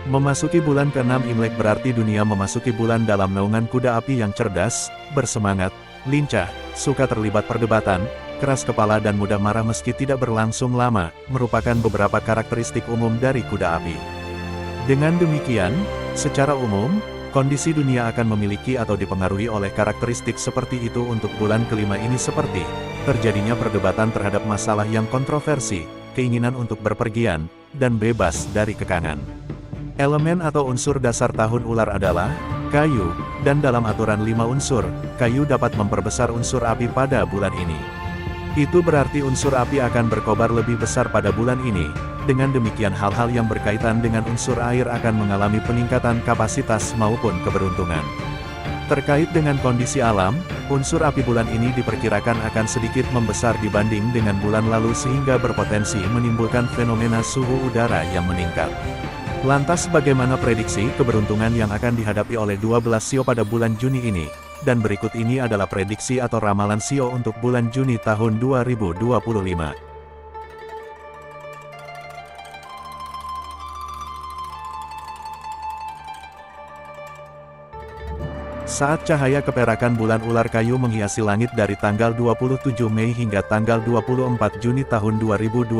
Memasuki bulan ke-6 Imlek berarti dunia memasuki bulan dalam naungan kuda api yang cerdas, bersemangat, lincah, suka terlibat perdebatan, keras kepala dan mudah marah meski tidak berlangsung lama, merupakan beberapa karakteristik umum dari kuda api. Dengan demikian, secara umum, kondisi dunia akan memiliki atau dipengaruhi oleh karakteristik seperti itu untuk bulan kelima ini seperti terjadinya perdebatan terhadap masalah yang kontroversi, keinginan untuk berpergian, dan bebas dari kekangan. Elemen atau unsur dasar tahun ular adalah kayu, dan dalam aturan 5 unsur, kayu dapat memperbesar unsur api pada bulan ini. Itu berarti unsur api akan berkobar lebih besar pada bulan ini. Dengan demikian hal-hal yang berkaitan dengan unsur air akan mengalami peningkatan kapasitas maupun keberuntungan. Terkait dengan kondisi alam, unsur api bulan ini diperkirakan akan sedikit membesar dibanding dengan bulan lalu sehingga berpotensi menimbulkan fenomena suhu udara yang meningkat. Lantas bagaimana prediksi keberuntungan yang akan dihadapi oleh 12 sio pada bulan Juni ini? Dan berikut ini adalah prediksi atau ramalan sio untuk bulan Juni tahun 2025. Saat cahaya keperakan bulan ular kayu menghiasi langit dari tanggal 27 Mei hingga tanggal 24 Juni tahun 2025,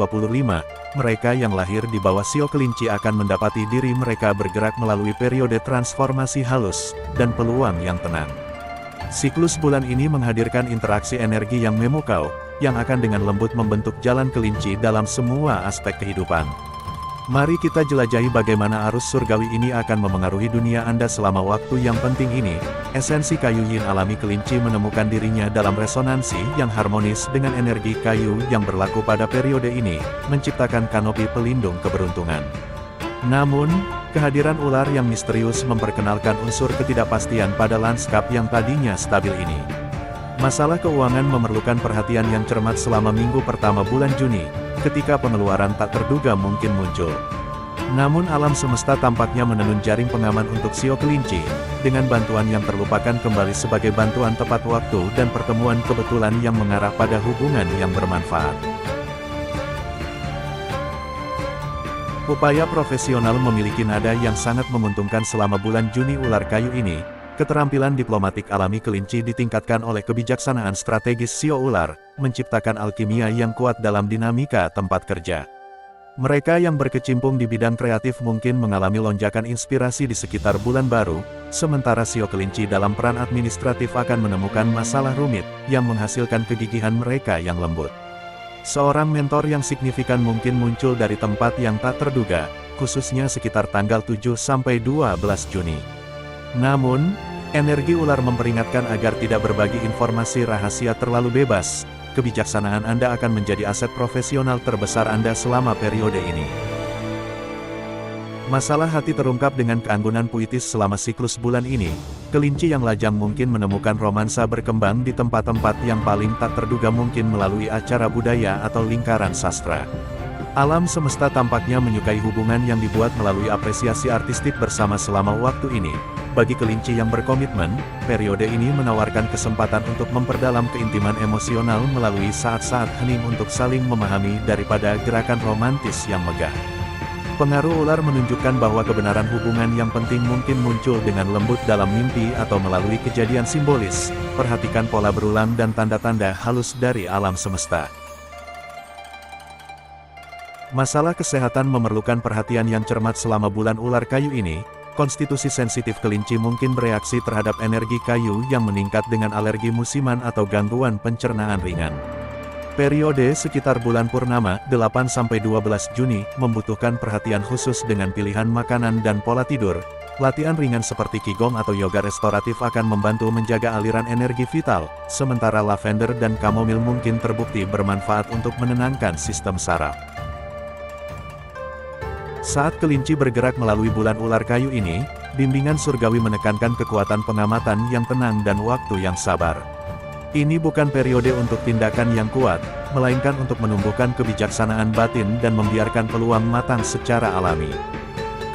mereka yang lahir di bawah sio kelinci akan mendapati diri mereka bergerak melalui periode transformasi halus, dan peluang yang tenang. Siklus bulan ini menghadirkan interaksi energi yang memukau, yang akan dengan lembut membentuk jalan kelinci dalam semua aspek kehidupan. Mari kita jelajahi bagaimana arus surgawi ini akan memengaruhi dunia Anda selama waktu yang penting ini. Esensi kayu yin alami kelinci menemukan dirinya dalam resonansi yang harmonis dengan energi kayu yang berlaku pada periode ini, menciptakan kanopi pelindung keberuntungan. Namun, kehadiran ular yang misterius memperkenalkan unsur ketidakpastian pada lanskap yang tadinya stabil ini. Masalah keuangan memerlukan perhatian yang cermat selama minggu pertama bulan Juni, ketika pengeluaran tak terduga mungkin muncul. Namun alam semesta tampaknya menenun jaring pengaman untuk sio kelinci, dengan bantuan yang terlupakan kembali sebagai bantuan tepat waktu dan pertemuan kebetulan yang mengarah pada hubungan yang bermanfaat. Upaya profesional memiliki nada yang sangat menguntungkan selama bulan Juni ular kayu ini. Keterampilan diplomatik alami kelinci ditingkatkan oleh kebijaksanaan strategis sio ular, menciptakan alkimia yang kuat dalam dinamika tempat kerja. Mereka yang berkecimpung di bidang kreatif mungkin mengalami lonjakan inspirasi di sekitar bulan baru, sementara sio kelinci dalam peran administratif akan menemukan masalah rumit, yang menghasilkan kegigihan mereka yang lembut. Seorang mentor yang signifikan mungkin muncul dari tempat yang tak terduga, khususnya sekitar tanggal 7-12 Juni. Namun, energi ular memperingatkan agar tidak berbagi informasi rahasia terlalu bebas. Kebijaksanaan Anda akan menjadi aset profesional terbesar Anda selama periode ini. Masalah hati terungkap dengan keanggunan puitis selama siklus bulan ini. Kelinci yang lajang mungkin menemukan romansa berkembang di tempat-tempat yang paling tak terduga mungkin melalui acara budaya atau lingkaran sastra. Alam semesta tampaknya menyukai hubungan yang dibuat melalui apresiasi artistik bersama selama waktu ini. Bagi kelinci yang berkomitmen, periode ini menawarkan kesempatan untuk memperdalam keintiman emosional melalui saat-saat hening untuk saling memahami daripada gerakan romantis yang megah. Pengaruh ular menunjukkan bahwa kebenaran hubungan yang penting mungkin muncul dengan lembut dalam mimpi atau melalui kejadian simbolis. Perhatikan pola berulang dan tanda-tanda halus dari alam semesta. Masalah kesehatan memerlukan perhatian yang cermat selama bulan ular kayu ini. Konstitusi sensitif kelinci mungkin bereaksi terhadap energi kayu yang meningkat dengan alergi musiman atau gangguan pencernaan ringan. Periode sekitar bulan purnama, 8-12 Juni, membutuhkan perhatian khusus dengan pilihan makanan dan pola tidur. Latihan ringan seperti qigong atau yoga restoratif akan membantu menjaga aliran energi vital, sementara lavender dan kamomil mungkin terbukti bermanfaat untuk menenangkan sistem saraf. Saat kelinci bergerak melalui bulan ular kayu ini, bimbingan surgawi menekankan kekuatan pengamatan yang tenang dan waktu yang sabar. Ini bukan periode untuk tindakan yang kuat, melainkan untuk menumbuhkan kebijaksanaan batin dan membiarkan peluang matang secara alami.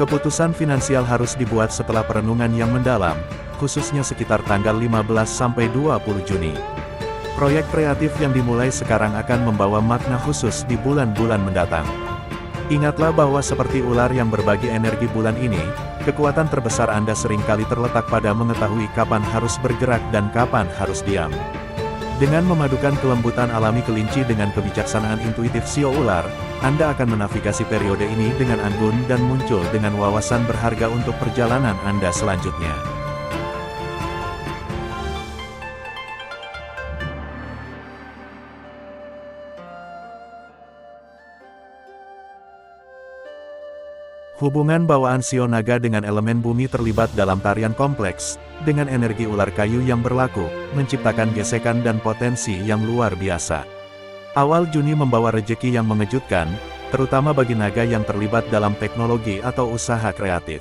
Keputusan finansial harus dibuat setelah perenungan yang mendalam, khususnya sekitar tanggal 15-20 Juni. Proyek kreatif yang dimulai sekarang akan membawa makna khusus di bulan-bulan mendatang. Ingatlah bahwa seperti ular yang berbagi energi bulan ini, kekuatan terbesar Anda seringkali terletak pada mengetahui kapan harus bergerak dan kapan harus diam. Dengan memadukan kelembutan alami kelinci dengan kebijaksanaan intuitif sio ular, Anda akan menavigasi periode ini dengan anggun dan muncul dengan wawasan berharga untuk perjalanan Anda selanjutnya. Hubungan bawaan sio naga dengan elemen bumi terlibat dalam tarian kompleks, dengan energi ular kayu yang berlaku, menciptakan gesekan dan potensi yang luar biasa. Awal Juni membawa rejeki yang mengejutkan, terutama bagi naga yang terlibat dalam teknologi atau usaha kreatif.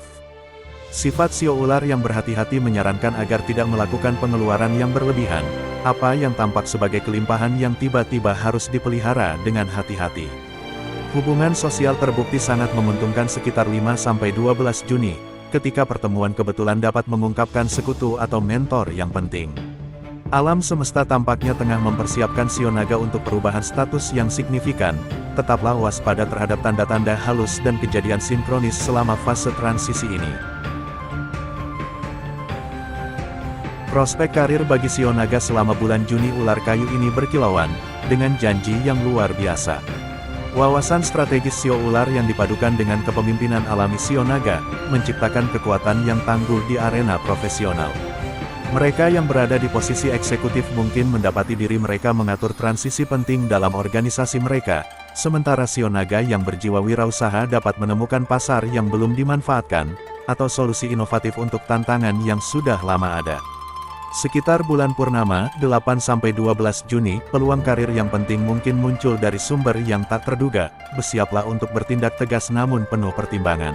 Sifat sio ular yang berhati-hati menyarankan agar tidak melakukan pengeluaran yang berlebihan, apa yang tampak sebagai kelimpahan yang tiba-tiba harus dipelihara dengan hati-hati. Hubungan sosial terbukti sangat menguntungkan sekitar 5-12 Juni, ketika pertemuan kebetulan dapat mengungkapkan sekutu atau mentor yang penting. Alam semesta tampaknya tengah mempersiapkan sio naga untuk perubahan status yang signifikan, tetaplah waspada terhadap tanda-tanda halus dan kejadian sinkronis selama fase transisi ini. Prospek karir bagi sio naga selama bulan Juni ular kayu ini berkilauan, dengan janji yang luar biasa. Wawasan strategis sio ular yang dipadukan dengan kepemimpinan alami sio naga, menciptakan kekuatan yang tangguh di arena profesional. Mereka yang berada di posisi eksekutif mungkin mendapati diri mereka mengatur transisi penting dalam organisasi mereka, sementara sio naga yang berjiwa wirausaha dapat menemukan pasar yang belum dimanfaatkan, atau solusi inovatif untuk tantangan yang sudah lama ada. Sekitar bulan purnama, 8-12 Juni, peluang karir yang penting mungkin muncul dari sumber yang tak terduga, bersiaplah untuk bertindak tegas namun penuh pertimbangan.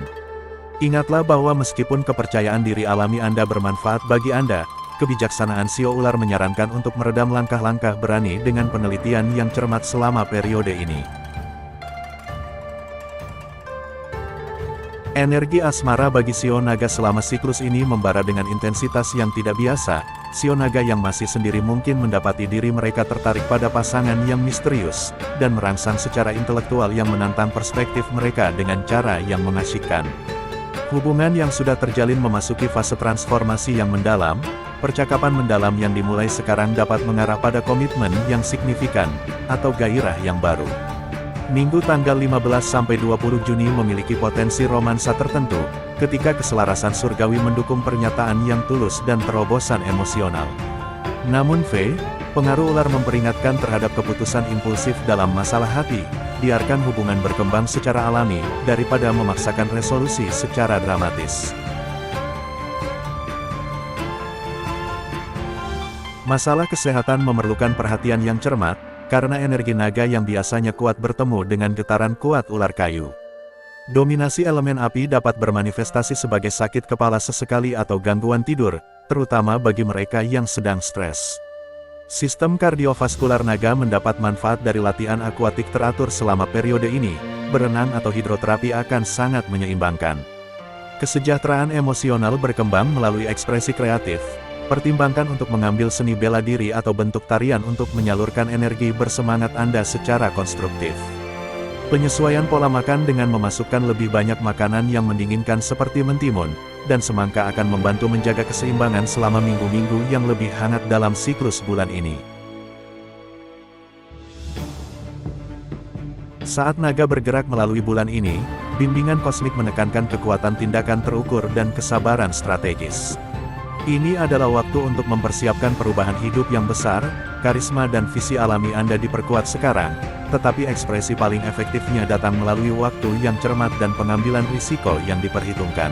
Ingatlah bahwa meskipun kepercayaan diri alami Anda bermanfaat bagi Anda, kebijaksanaan sio ular menyarankan untuk meredam langkah-langkah berani dengan penelitian yang cermat selama periode ini. Energi asmara bagi sio naga selama siklus ini membara dengan intensitas yang tidak biasa. Sio naga yang masih sendiri mungkin mendapati diri mereka tertarik pada pasangan yang misterius, dan merangsang secara intelektual yang menantang perspektif mereka dengan cara yang mengasyikkan. Hubungan yang sudah terjalin memasuki fase transformasi yang mendalam, percakapan mendalam yang dimulai sekarang dapat mengarah pada komitmen yang signifikan, atau gairah yang baru. Minggu tanggal 15-20 Juni memiliki potensi romansa tertentu, ketika keselarasan surgawi mendukung pernyataan yang tulus dan terobosan emosional. Namun pengaruh ular memperingatkan terhadap keputusan impulsif dalam masalah hati, biarkan hubungan berkembang secara alami, daripada memaksakan resolusi secara dramatis. Masalah kesehatan memerlukan perhatian yang cermat, karena energi naga yang biasanya kuat bertemu dengan getaran kuat ular kayu. Dominasi elemen api dapat bermanifestasi sebagai sakit kepala sesekali atau gangguan tidur, terutama bagi mereka yang sedang stres. Sistem kardiovaskular naga mendapat manfaat dari latihan akuatik teratur selama periode ini, berenang atau hidroterapi akan sangat menyeimbangkan. Kesejahteraan emosional berkembang melalui ekspresi kreatif. Pertimbangkan untuk mengambil seni bela diri atau bentuk tarian untuk menyalurkan energi bersemangat Anda secara konstruktif. Penyesuaian pola makan dengan memasukkan lebih banyak makanan yang mendinginkan seperti mentimun, dan semangka akan membantu menjaga keseimbangan selama minggu-minggu yang lebih hangat dalam siklus bulan ini. Saat naga bergerak melalui bulan ini, bimbingan kosmik menekankan kekuatan tindakan terukur dan kesabaran strategis. Ini adalah waktu untuk mempersiapkan perubahan hidup yang besar, karisma dan visi alami Anda diperkuat sekarang, tetapi ekspresi paling efektifnya datang melalui waktu yang cermat dan pengambilan risiko yang diperhitungkan.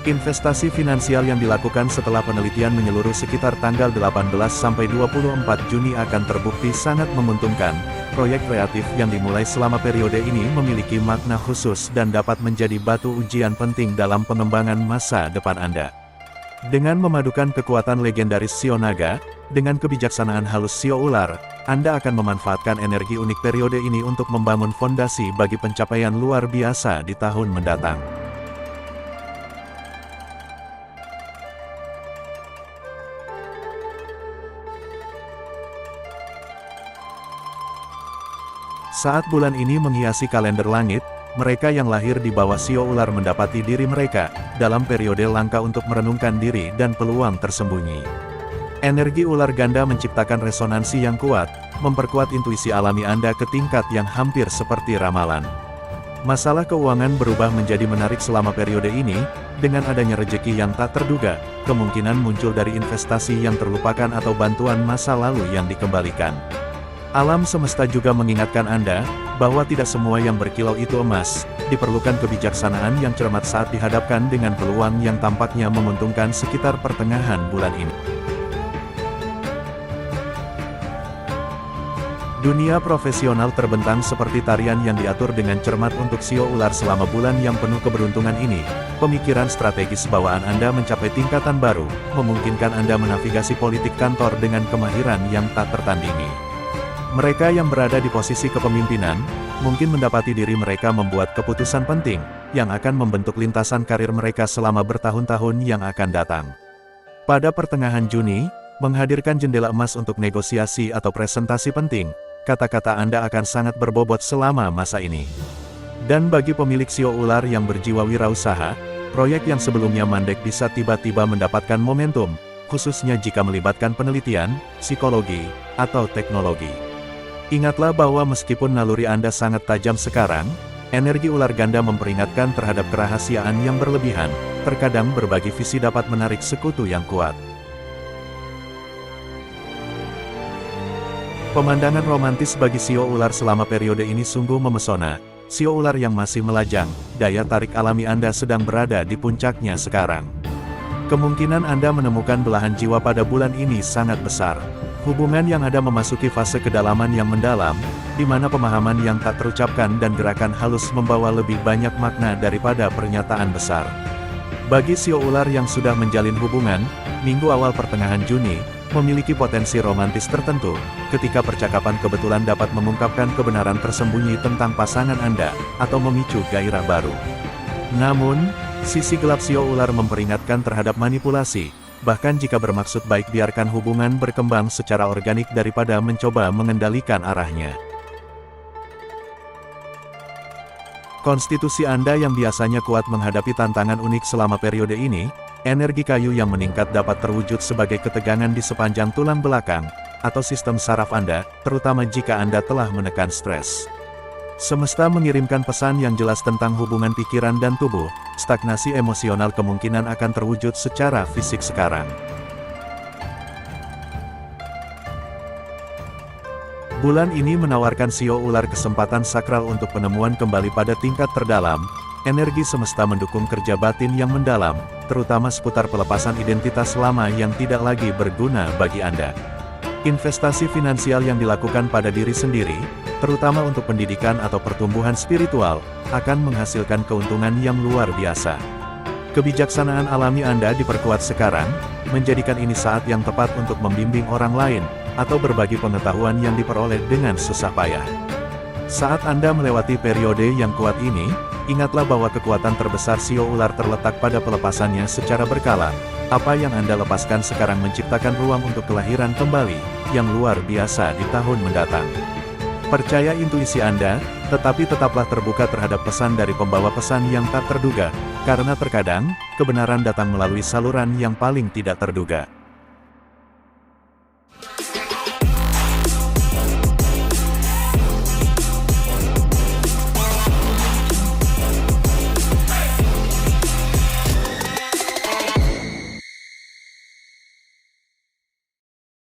Investasi finansial yang dilakukan setelah penelitian menyeluruh sekitar tanggal 18-24 Juni akan terbukti sangat menguntungkan. Proyek kreatif yang dimulai selama periode ini memiliki makna khusus dan dapat menjadi batu ujian penting dalam pengembangan masa depan Anda. Dengan memadukan kekuatan legendaris sio naga, dengan kebijaksanaan halus sio ular, Anda akan memanfaatkan energi unik periode ini untuk membangun fondasi bagi pencapaian luar biasa di tahun mendatang. Saat bulan ini menghiasi kalender langit, mereka yang lahir di bawah sio ular mendapati diri mereka dalam periode langka untuk merenungkan diri dan peluang tersembunyi. Energi ular ganda menciptakan resonansi yang kuat, memperkuat intuisi alami Anda ke tingkat yang hampir seperti ramalan. Masalah keuangan berubah menjadi menarik selama periode ini, dengan adanya rejeki yang tak terduga, kemungkinan muncul dari investasi yang terlupakan atau bantuan masa lalu yang dikembalikan. Alam semesta juga mengingatkan Anda, bahwa tidak semua yang berkilau itu emas, diperlukan kebijaksanaan yang cermat saat dihadapkan dengan peluang yang tampaknya menguntungkan sekitar pertengahan bulan ini. Dunia profesional terbentang seperti tarian yang diatur dengan cermat untuk sio ular selama bulan yang penuh keberuntungan ini. Pemikiran strategis bawaan Anda mencapai tingkatan baru, memungkinkan Anda menavigasi politik kantor dengan kemahiran yang tak tertandingi. Mereka yang berada di posisi kepemimpinan, mungkin mendapati diri mereka membuat keputusan penting, yang akan membentuk lintasan karir mereka selama bertahun-tahun yang akan datang. Pada pertengahan Juni, menghadirkan jendela emas untuk negosiasi atau presentasi penting. Kata-kata Anda akan sangat berbobot selama masa ini. Dan bagi pemilik sio ular yang berjiwa wirausaha, proyek yang sebelumnya mandek bisa tiba-tiba mendapatkan momentum, khususnya jika melibatkan penelitian, psikologi, atau teknologi. Ingatlah bahwa meskipun naluri Anda sangat tajam sekarang, energi ular ganda memperingatkan terhadap kerahasiaan yang berlebihan. Terkadang berbagi visi dapat menarik sekutu yang kuat. Pemandangan romantis bagi sio ular selama periode ini sungguh memesona. Sio ular yang masih melajang, daya tarik alami Anda sedang berada di puncaknya sekarang. Kemungkinan Anda menemukan belahan jiwa pada bulan ini sangat besar. Hubungan yang ada memasuki fase kedalaman yang mendalam, di mana pemahaman yang tak terucapkan dan gerakan halus membawa lebih banyak makna daripada pernyataan besar. Bagi sio ular yang sudah menjalin hubungan, minggu awal pertengahan Juni, memiliki potensi romantis tertentu, ketika percakapan kebetulan dapat mengungkapkan kebenaran tersembunyi tentang pasangan Anda, atau memicu gairah baru. Namun, sisi gelap sio ular memperingatkan terhadap manipulasi, bahkan jika bermaksud baik biarkan hubungan berkembang secara organik daripada mencoba mengendalikan arahnya. Konstitusi Anda yang biasanya kuat menghadapi tantangan unik selama periode ini, energi kayu yang meningkat dapat terwujud sebagai ketegangan di sepanjang tulang belakang, atau sistem saraf Anda, terutama jika Anda telah menekan stres. Semesta mengirimkan pesan yang jelas tentang hubungan pikiran dan tubuh, stagnasi emosional kemungkinan akan terwujud secara fisik sekarang. Bulan ini menawarkan sio ular kesempatan sakral untuk penemuan kembali pada tingkat terdalam. Energi semesta mendukung kerja batin yang mendalam, terutama seputar pelepasan identitas lama yang tidak lagi berguna bagi Anda. Investasi finansial yang dilakukan pada diri sendiri, terutama untuk pendidikan atau pertumbuhan spiritual, akan menghasilkan keuntungan yang luar biasa. Kebijaksanaan alami Anda diperkuat sekarang, menjadikan ini saat yang tepat untuk membimbing orang lain, atau berbagi pengetahuan yang diperoleh dengan susah payah. Saat Anda melewati periode yang kuat ini, ingatlah bahwa kekuatan terbesar sio ular terletak pada pelepasannya secara berkala. Apa yang Anda lepaskan sekarang menciptakan ruang untuk kelahiran kembali, yang luar biasa di tahun mendatang. Percaya intuisi Anda, tetapi tetaplah terbuka terhadap pesan dari pembawa pesan yang tak terduga, karena terkadang, kebenaran datang melalui saluran yang paling tidak terduga.